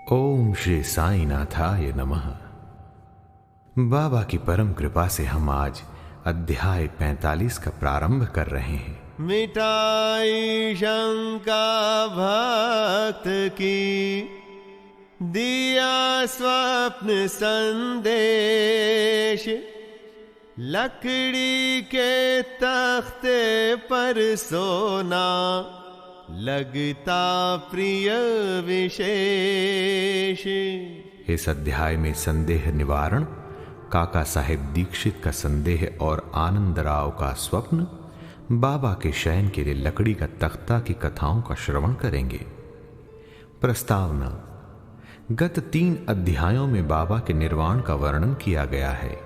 ओम श्री साईनाथाय नमः। बाबा की परम कृपा से हम आज अध्याय 45 का प्रारंभ कर रहे हैं। मिटाई शंका भक्त की, दिया स्वप्न संदेश, लकड़ी के तख्ते पर सोना लगता प्रिय विशेष। इस अध्याय में संदेह निवारण, काका साहेब दीक्षित का संदेह और आनंदराव का स्वप्न, बाबा के शयन के लिए लकड़ी का तख्ता की कथाओं का श्रवण करेंगे। प्रस्तावना। गत 3 अध्यायों में बाबा के निर्वाण का वर्णन किया गया है।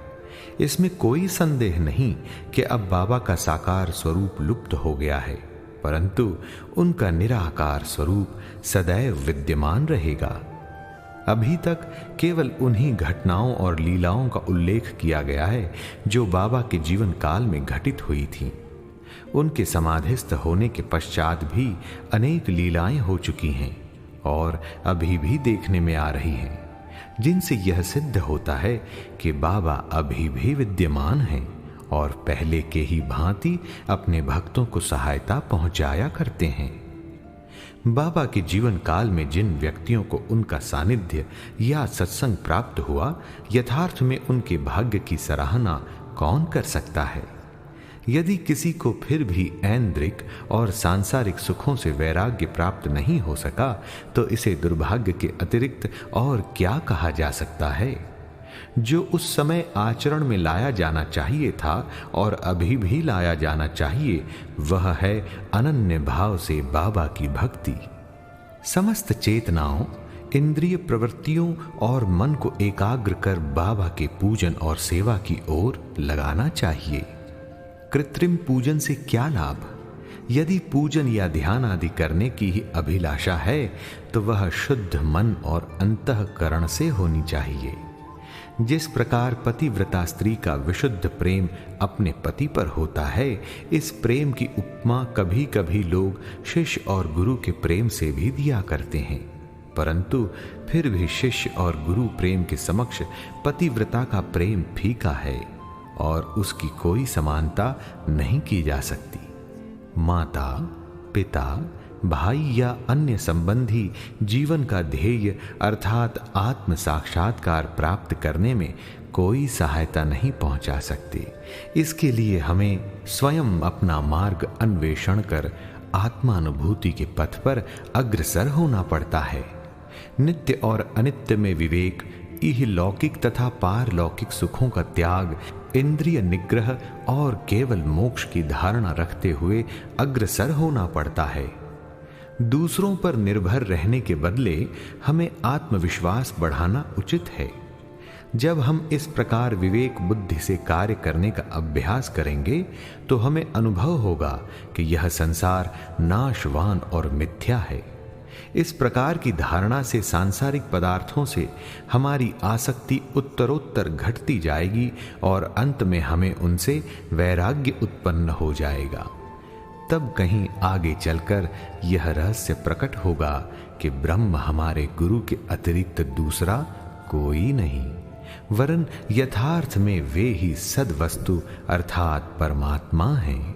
इसमें कोई संदेह नहीं कि अब बाबा का साकार स्वरूप लुप्त हो गया है, परंतु उनका निराकार स्वरूप सदैव विद्यमान रहेगा। अभी तक केवल उन्हीं घटनाओं और लीलाओं का उल्लेख किया गया है जो बाबा के जीवन काल में घटित हुई थीं। उनके समाधिस्थ होने के पश्चात भी अनेक लीलाएं हो चुकी हैं और अभी भी देखने में आ रही हैं, जिनसे यह सिद्ध होता है कि बाबा अभी भी विद्यमान हैं और पहले के ही भांति अपने भक्तों को सहायता पहुंचाया करते हैं। बाबा के जीवन काल में जिन व्यक्तियों को उनका सानिध्य या सत्संग प्राप्त हुआ, यथार्थ में उनके भाग्य की सराहना कौन कर सकता है। यदि किसी को फिर भी ऐन्द्रिक और सांसारिक सुखों से वैराग्य प्राप्त नहीं हो सका, तो इसे दुर्भाग्य के अतिरिक्त और क्या कहा जा सकता है। जो उस समय आचरण में लाया जाना चाहिए था और अभी भी लाया जाना चाहिए, वह है अनन्य भाव से बाबा की भक्ति। समस्त चेतनाओं, इंद्रिय प्रवृत्तियों और मन को एकाग्र कर बाबा के पूजन और सेवा की ओर लगाना चाहिए। कृत्रिम पूजन से क्या लाभ? यदि पूजन या ध्यान आदि करने की ही अभिलाषा है, तो वह शुद्ध मन और अंतःकरण से होनी चाहिए। जिस प्रकार पतिव्रता स्त्री का विशुद्ध प्रेम अपने पति पर होता है, इस प्रेम की उपमा कभी कभी लोग शिष्य और गुरु के प्रेम से भी दिया करते हैं, परंतु फिर भी शिष्य और गुरु प्रेम के समक्ष पतिव्रता का प्रेम फीका है और उसकी कोई समानता नहीं की जा सकती। माता, पिता, भाई या अन्य संबंधी जीवन का ध्येय अर्थात आत्म साक्षात्कार प्राप्त करने में कोई सहायता नहीं पहुंचा सकते। इसके लिए हमें स्वयं अपना मार्ग अन्वेषण कर आत्मानुभूति के पथ पर अग्रसर होना पड़ता है। नित्य और अनित्य में विवेक, इहलौकिक तथा पारलौकिक सुखों का त्याग, इंद्रिय निग्रह और केवल मोक्ष की धारणा रखते हुए अग्रसर होना पड़ता है। दूसरों पर निर्भर रहने के बदले हमें आत्मविश्वास बढ़ाना उचित है। जब हम इस प्रकार विवेक बुद्धि से कार्य करने का अभ्यास करेंगे, तो हमें अनुभव होगा कि यह संसार नाशवान और मिथ्या है। इस प्रकार की धारणा से सांसारिक पदार्थों से हमारी आसक्ति उत्तरोत्तर घटती जाएगी और अंत में हमें उनसे वैराग्य उत्पन्न हो जाएगा। तब कहीं आगे चलकर यह रहस्य प्रकट होगा कि ब्रह्म हमारे गुरु के अतिरिक्त दूसरा कोई नहीं, वरन यथार्थ में वे ही सद्वस्तु अर्थात परमात्मा हैं।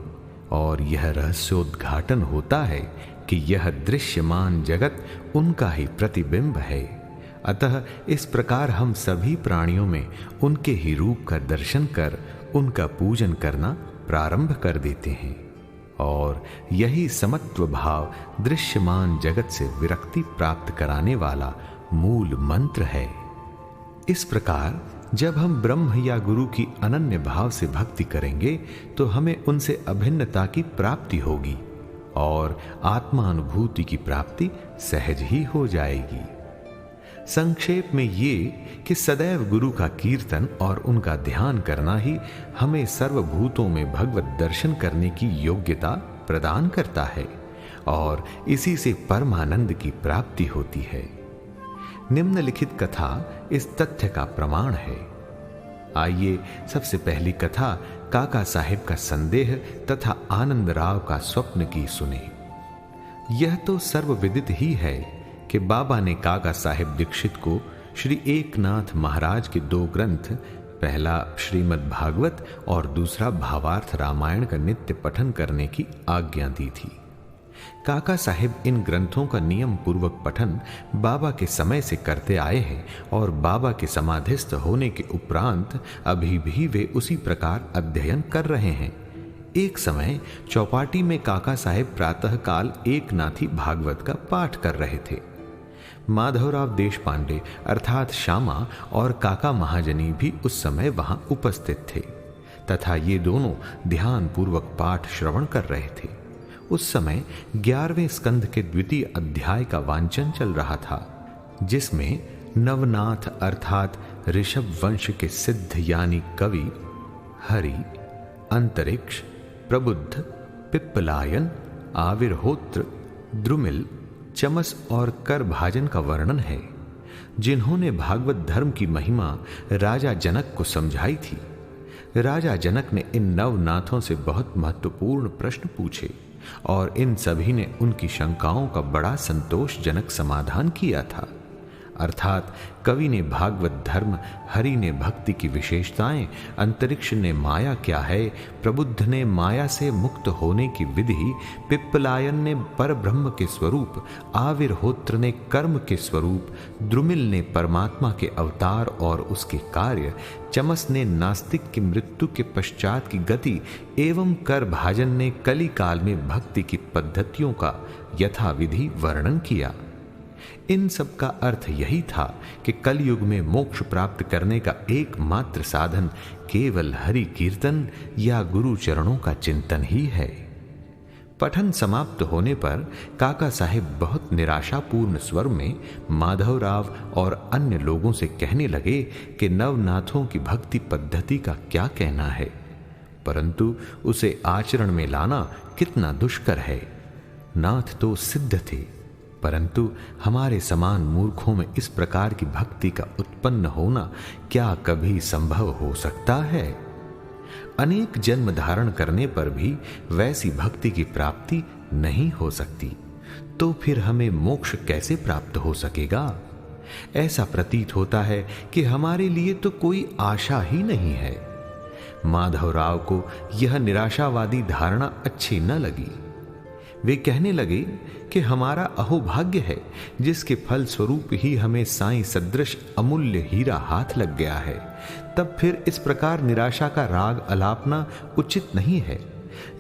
और यह रहस्योद्घाटन होता है कि यह दृश्यमान जगत उनका ही प्रतिबिंब है। अतः इस प्रकार हम सभी प्राणियों में उनके ही रूप का दर्शन कर उनका पूजन करना प्रारंभ कर देते हैं, और यही समत्व भाव दृश्यमान जगत से विरक्ति प्राप्त कराने वाला मूल मंत्र है। इस प्रकार जब हम ब्रह्म या गुरु की अनन्य भाव से भक्ति करेंगे, तो हमें उनसे अभिन्नता की प्राप्ति होगी और आत्मानुभूति की प्राप्ति सहज ही हो जाएगी। संक्षेप में ये कि सदैव गुरु का कीर्तन और उनका ध्यान करना ही हमें सर्वभूतों में भगवत दर्शन करने की योग्यता प्रदान करता है और इसी से परमानंद की प्राप्ति होती है। निम्नलिखित कथा इस तथ्य का प्रमाण है। आइए सबसे पहली कथा काका साहेब का संदेह तथा आनंदराव का स्वप्न की सुने। यह तो सर्वविदित ही है कि बाबा ने काका साहेब दीक्षित को श्री एकनाथ महाराज के 2 ग्रंथ, पहला श्रीमद् भागवत और दूसरा भावार्थ रामायण का नित्य पठन करने की आज्ञा दी थी। काका साहेब इन ग्रंथों का नियम पूर्वक पठन बाबा के समय से करते आए हैं और बाबा के समाधिस्थ होने के उपरांत अभी भी वे उसी प्रकार अध्ययन कर रहे हैं। एक समय चौपाटी में काका साहेब प्रातःकाल एकनाथी भागवत का पाठ कर रहे थे। माधवराव देशपांडे अर्थात श्यामा और काका महाजनी भी उस समय वहां उपस्थित थे तथा ये दोनों ध्यान पूर्वक पाठ श्रवण कर रहे थे। उस समय 11वें स्कंध के 2 अध्याय का वांचन चल रहा था, जिसमें नवनाथ अर्थात ऋषभ वंश के सिद्ध यानी कवि हरि, अंतरिक्ष, प्रबुद्ध, पिप्पलायन, आविर्होत्र, द्रुमिल, चमस और करभाजन का वर्णन है, जिन्होंने भागवत धर्म की महिमा राजा जनक को समझाई थी। राजा जनक ने इन नवनाथों से बहुत महत्वपूर्ण प्रश्न पूछे और इन सभी ने उनकी शंकाओं का बड़ा संतोषजनक समाधान किया था। अर्थात कवि ने भागवत धर्म, हरि ने भक्ति की विशेषताएं, अंतरिक्ष ने माया क्या है, प्रबुद्ध ने माया से मुक्त होने की विधि, पिप्पलायन ने परब्रह्म के स्वरूप, आविर्होत्र ने कर्म के स्वरूप, द्रुमिल ने परमात्मा के अवतार और उसके कार्य, चमस ने नास्तिक की मृत्यु के पश्चात की गति एवं करभाजन ने कली काल में भक्ति की पद्धतियों का यथाविधि वर्णन किया। इन सब का अर्थ यही था कि कलयुग में मोक्ष प्राप्त करने का एकमात्र साधन केवल हरि कीर्तन या गुरु चरणों का चिंतन ही है। पठन समाप्त होने पर काका साहेब बहुत निराशापूर्ण स्वर में माधवराव और अन्य लोगों से कहने लगे कि नवनाथों की भक्ति पद्धति का क्या कहना है, परंतु उसे आचरण में लाना कितना दुष्कर है। नाथ तो सिद्ध थे, परंतु हमारे समान मूर्खों में इस प्रकार की भक्ति का उत्पन्न होना क्या कभी संभव हो सकता है? अनेक जन्म धारण करने पर भी वैसी भक्ति की प्राप्ति नहीं हो सकती, तो फिर हमें मोक्ष कैसे प्राप्त हो सकेगा? ऐसा प्रतीत होता है कि हमारे लिए तो कोई आशा ही नहीं है। माधवराव को यह निराशावादी धारणा अच्छी न लगी। वे कहने लगे कि हमारा अहोभाग्य है जिसके फल स्वरूप ही हमें साईं सदृश अमूल्य हीरा हाथ लग गया है। तब फिर इस प्रकार निराशा का राग अलापना उचित नहीं है।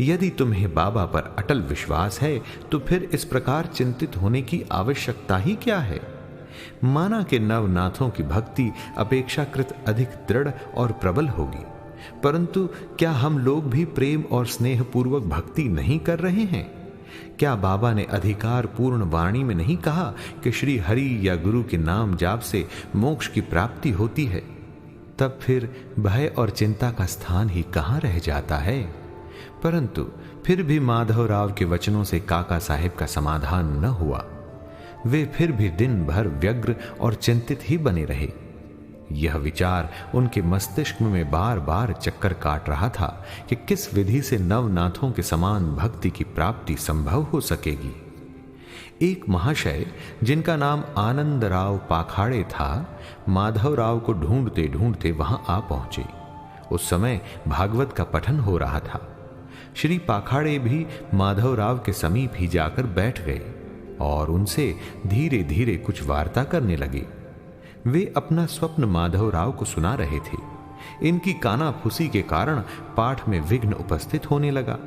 यदि तुम्हें बाबा पर अटल विश्वास है तो फिर इस प्रकार चिंतित होने की आवश्यकता ही क्या है? माना कि नवनाथों की भक्ति अपेक्षाकृत अधिक दृढ़ और प्रबल होगी, परंतु क्या हम लोग भी प्रेम और स्नेह पूर्वक भक्ति नहीं कर रहे हैं? क्या बाबा ने अधिकार पूर्ण वाणी में नहीं कहा कि श्री हरि या गुरु के नाम जाप से मोक्ष की प्राप्ति होती है? तब फिर भय और चिंता का स्थान ही कहां रह जाता है? परंतु फिर भी माधवराव के वचनों से काका साहेब का समाधान न हुआ। वे फिर भी दिन भर व्यग्र और चिंतित ही बने रहे। यह विचार उनके मस्तिष्क में बार बार चक्कर काट रहा था कि किस विधि से नवनाथों के समान भक्ति की प्राप्ति संभव हो सकेगी। एक महाशय जिनका नाम आनंदराव पाखाड़े था, माधवराव को ढूंढते ढूंढते वहां आ पहुंचे। उस समय भागवत का पठन हो रहा था। श्री पाखाड़े भी माधवराव के समीप ही जाकर बैठ गए और उनसे धीरे धीरे कुछ वार्ता करने लगे। वे अपना स्वप्न माधवराव को सुना रहे थे। इनकी कानाफूसी के कारण पाठ में विघ्न उपस्थित होने लगा।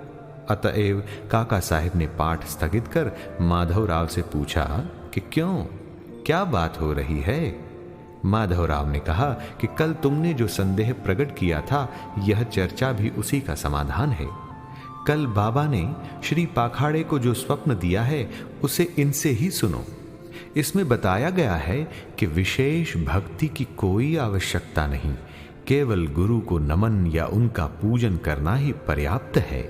अतएव काका साहेब ने पाठ स्थगित कर माधवराव से पूछा कि क्यों, क्या बात हो रही है? माधवराव ने कहा कि कल तुमने जो संदेह प्रकट किया था, यह चर्चा भी उसी का समाधान है। कल बाबा ने श्री पाखाड़े को जो स्वप्न दिया है उसे इनसे ही सुनो। इसमें बताया गया है कि विशेष भक्ति की कोई आवश्यकता नहीं, केवल गुरु को नमन या उनका पूजन करना ही पर्याप्त है।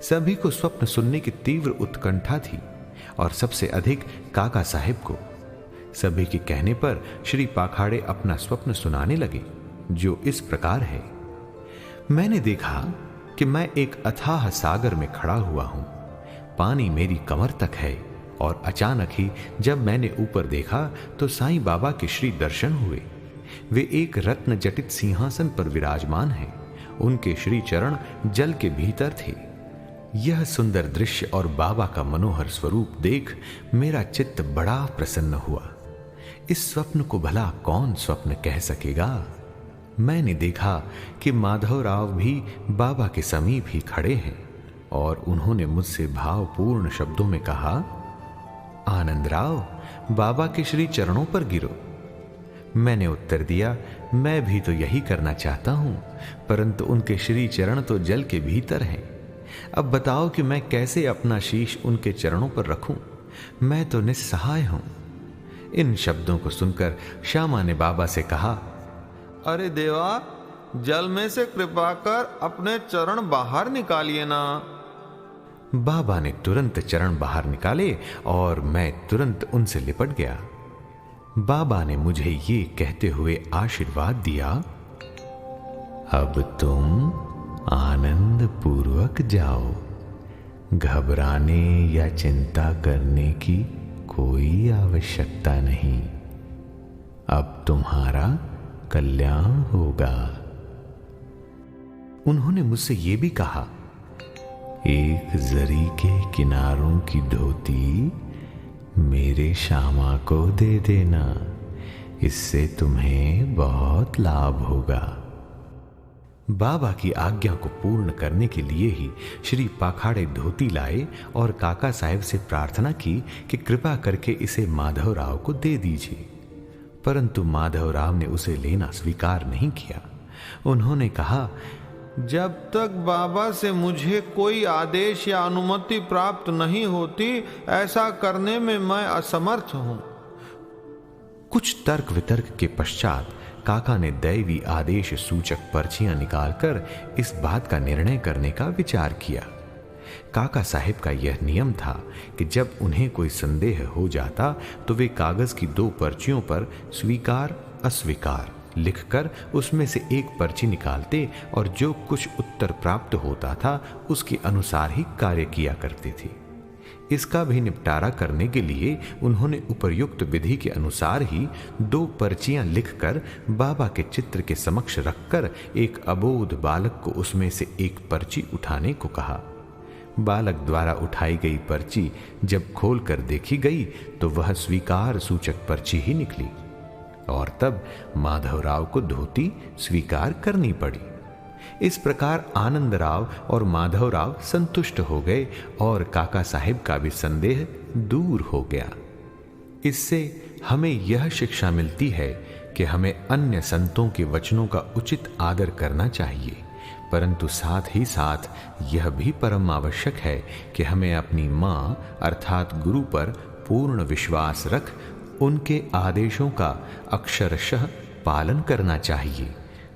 सभी को स्वप्न सुनने की तीव्र उत्कंठा थी और सबसे अधिक काका साहेब को। सभी के कहने पर श्री पाखाड़े अपना स्वप्न सुनाने लगे, जो इस प्रकार है। मैंने देखा कि मैं एक अथाह सागर में खड़ा हुआ हूं। पानी मेरी कमर तक है और अचानक ही जब मैंने ऊपर देखा तो साईं बाबा के श्री दर्शन हुए। वे एक रत्न जटित सिंहासन पर विराजमान हैं। उनके श्री चरण जल के भीतर थे। यह सुंदर दृश्य और बाबा का मनोहर स्वरूप देख मेरा चित्त बड़ा प्रसन्न हुआ। इस स्वप्न को भला कौन स्वप्न कह सकेगा। मैंने देखा कि माधवराव भी बाबा के समीप ही खड़े हैं और उन्होंने मुझसे भावपूर्ण शब्दों में कहा, आनंदराव, बाबा के श्री चरणों पर गिरो। मैंने उत्तर दिया, मैं भी तो यही करना चाहता हूं, परंतु उनके श्री चरण तो जल के भीतर हैं। अब बताओ कि मैं कैसे अपना शीश उनके चरणों पर रखूं। मैं तो निस्सहाय हूं। इन शब्दों को सुनकर श्यामा ने बाबा से कहा, अरे देवा, जल में से कृपा कर अपने चरण बाहर निकालिए ना। बाबा ने तुरंत चरण बाहर निकाले और मैं तुरंत उनसे लिपट गया। बाबा ने मुझे ये कहते हुए आशीर्वाद दिया, अब तुम आनंद पूर्वक जाओ। घबराने या चिंता करने की कोई आवश्यकता नहीं। अब तुम्हारा कल्याण होगा। उन्होंने मुझसे यह भी कहा, एक जरी के किनारों की धोती मेरे श्यामा को दे देना, इससे तुम्हें बहुत लाभ होगा। बाबा की आज्ञा को पूर्ण करने के लिए ही श्री पाखाड़े धोती लाए और काका साहब से प्रार्थना की कि कृपा करके इसे माधवराव को दे दीजिए। परंतु माधवराव ने उसे लेना स्वीकार नहीं किया। उन्होंने कहा, जब तक बाबा से मुझे कोई आदेश या अनुमति प्राप्त नहीं होती, ऐसा करने में मैं असमर्थ हूं। कुछ तर्क वितर्क के पश्चात काका ने दैवी आदेश सूचक पर्चियां निकालकर इस बात का निर्णय करने का विचार किया। काका साहिब का यह नियम था कि जब उन्हें कोई संदेह हो जाता तो वे कागज की 2 पर्चियों पर स्वीकार अस्वीकार लिखकर उसमें से एक पर्ची निकालते और जो कुछ उत्तर प्राप्त होता था उसके अनुसार ही कार्य किया करते थे। इसका भी निपटारा करने के लिए उन्होंने उपर्युक्त विधि के अनुसार ही 2 पर्चियां लिखकर बाबा के चित्र के समक्ष रखकर एक अबोध बालक को उसमें से एक पर्ची उठाने को कहा। बालक द्वारा उठाई गई पर्ची जब खोलकर देखी गई तो वह स्वीकार सूचक पर्ची ही निकली और तब माधवराव को धोती स्वीकार करनी पड़ी। इस प्रकार आनंदराव और माधवराव संतुष्ट हो गए और काका साहिब का भी संदेह दूर हो गया। इससे हमें यह शिक्षा मिलती है कि हमें अन्य संतों के वचनों का उचित आदर करना चाहिए, परंतु साथ ही साथ यह भी परम आवश्यक है कि हमें अपनी मां अर्थात गुरु पर पूर्ण विश्वास रख उनके आदेशों का अक्षरशः पालन करना चाहिए,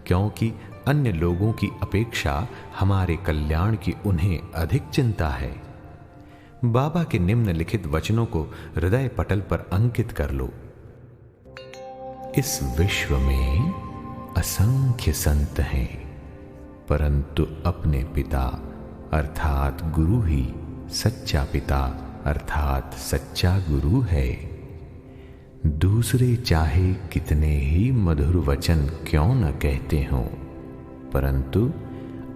क्योंकि अन्य लोगों की अपेक्षा हमारे कल्याण की उन्हें अधिक चिंता है। बाबा के निम्नलिखित वचनों को हृदय पटल पर अंकित कर लो। इस विश्व में असंख्य संत हैं, परंतु अपने पिता अर्थात गुरु ही सच्चा पिता अर्थात सच्चा गुरु है। दूसरे चाहे कितने ही मधुर वचन क्यों न कहते हों, परंतु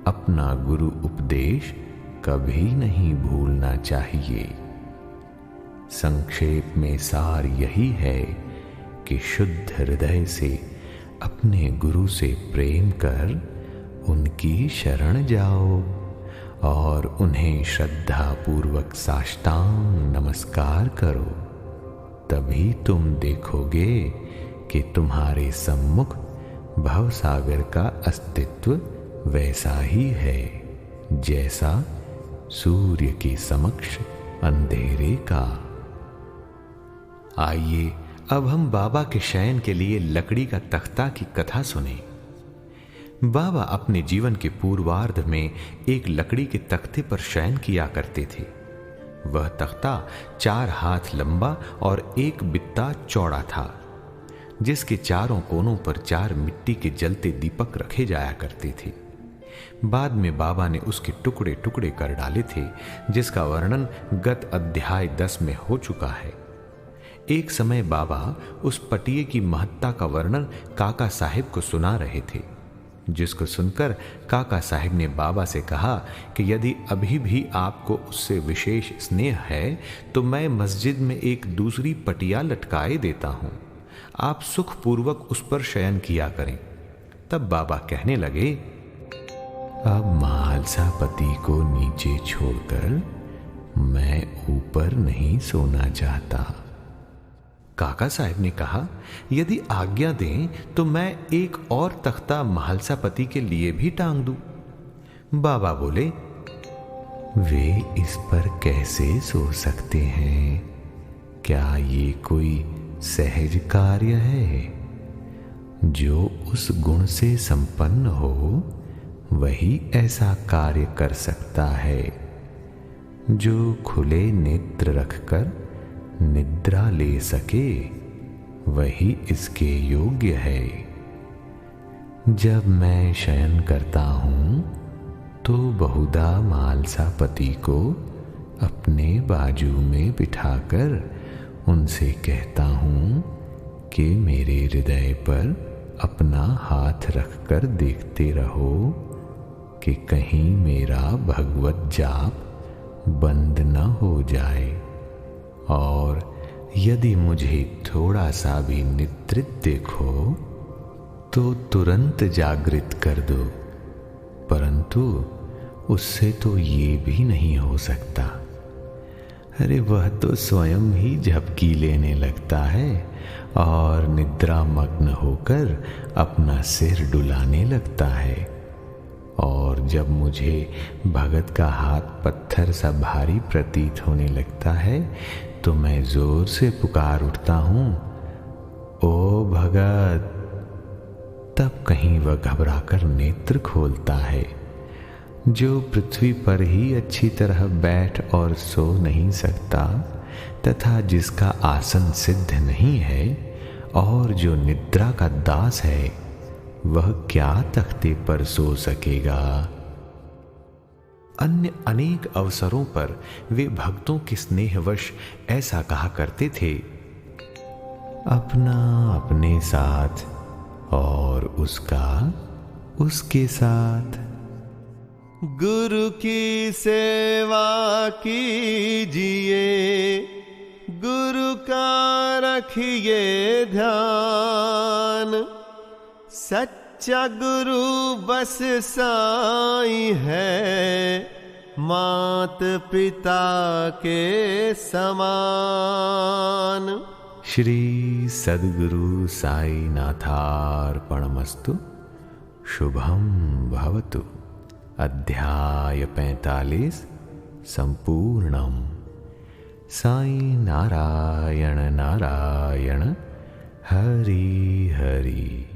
अपना गुरु उपदेश कभी नहीं भूलना चाहिए। संक्षेप में सार यही है कि शुद्ध हृदय से अपने गुरु से प्रेम कर उनकी शरण जाओ और उन्हें श्रद्धा पूर्वक साष्टांग नमस्कार करो। तभी तुम देखोगे कि तुम्हारे सम्मुख भवसागर का अस्तित्व वैसा ही है जैसा सूर्य के समक्ष अंधेरे का। आइए अब हम बाबा के शयन के लिए लकड़ी का तख्ता की कथा सुने। बाबा अपने जीवन के पूर्वार्ध में एक लकड़ी के तख्ते पर शयन किया करते थे। वह तख्ता 4 हाथ लंबा और 1 बित्ता चौड़ा था, जिसके चारों कोनों पर 4 मिट्टी के जलते दीपक रखे जाया करते थे। बाद में बाबा ने उसके टुकड़े टुकड़े कर डाले थे, जिसका वर्णन गत अध्याय 10 में हो चुका है। एक समय बाबा उस पटिये की महत्ता का वर्णन काका साहिब को सुना रहे थे, जिसको सुनकर काका साहिब ने बाबा से कहा कि यदि अभी भी आपको उससे विशेष स्नेह है तो मैं मस्जिद में एक दूसरी पटिया लटकाए देता हूं, आप सुखपूर्वक उस पर शयन किया करें। तब बाबा कहने लगे, अब महालसा पति को नीचे छोड़कर मैं ऊपर नहीं सोना चाहता। काका साहब ने कहा, यदि आज्ञा दें तो मैं एक और तख्ता महालसा पति के लिए भी टांग दूं। बाबा बोले, वे इस पर कैसे सो सकते हैं? क्या ये कोई सहज कार्य है? जो उस गुण से संपन्न हो वही ऐसा कार्य कर सकता है। जो खुले नेत्र रखकर निद्रा ले सके वही इसके योग्य है। जब मैं शयन करता हूं तो बहुधा महालसा पति को अपने बाजू में बिठाकर उनसे कहता हूं कि मेरे हृदय पर अपना हाथ रखकर देखते रहो कि कहीं मेरा भगवत जाप बंद न हो जाए, और यदि मुझे थोड़ा सा भी निद्रित देखो तो तुरंत जागृत कर दो, परंतु उससे तो ये भी नहीं हो सकता। अरे वह तो स्वयं ही झपकी लेने लगता है और निद्रा मग्न होकर अपना सिर डुलाने लगता है, और जब मुझे भगत का हाथ पत्थर सा भारी प्रतीत होने लगता है तो मैं जोर से पुकार उठता हूं, ओ भगत। तब कहीं वह घबराकर नेत्र खोलता है। जो पृथ्वी पर ही अच्छी तरह बैठ और सो नहीं सकता तथा जिसका आसन सिद्ध नहीं है और जो निद्रा का दास है, वह क्या तख्ते पर सो सकेगा? अन्य अनेक अवसरों पर वे भक्तों के स्नेहवश ऐसा कहा करते थे, अपना अपने साथ और उसका उसके साथ। गुरु की सेवा कीजिए, गुरु का रखिए ध्यान, सच्चा गुरु बस साईं है, मात पिता के समान। श्री सद्गुरु साई नाथार्पणमस्तु। शुभम भवतु। अध्याय 45 संपूर्णम। साई नारायण नारायण हरि हरि।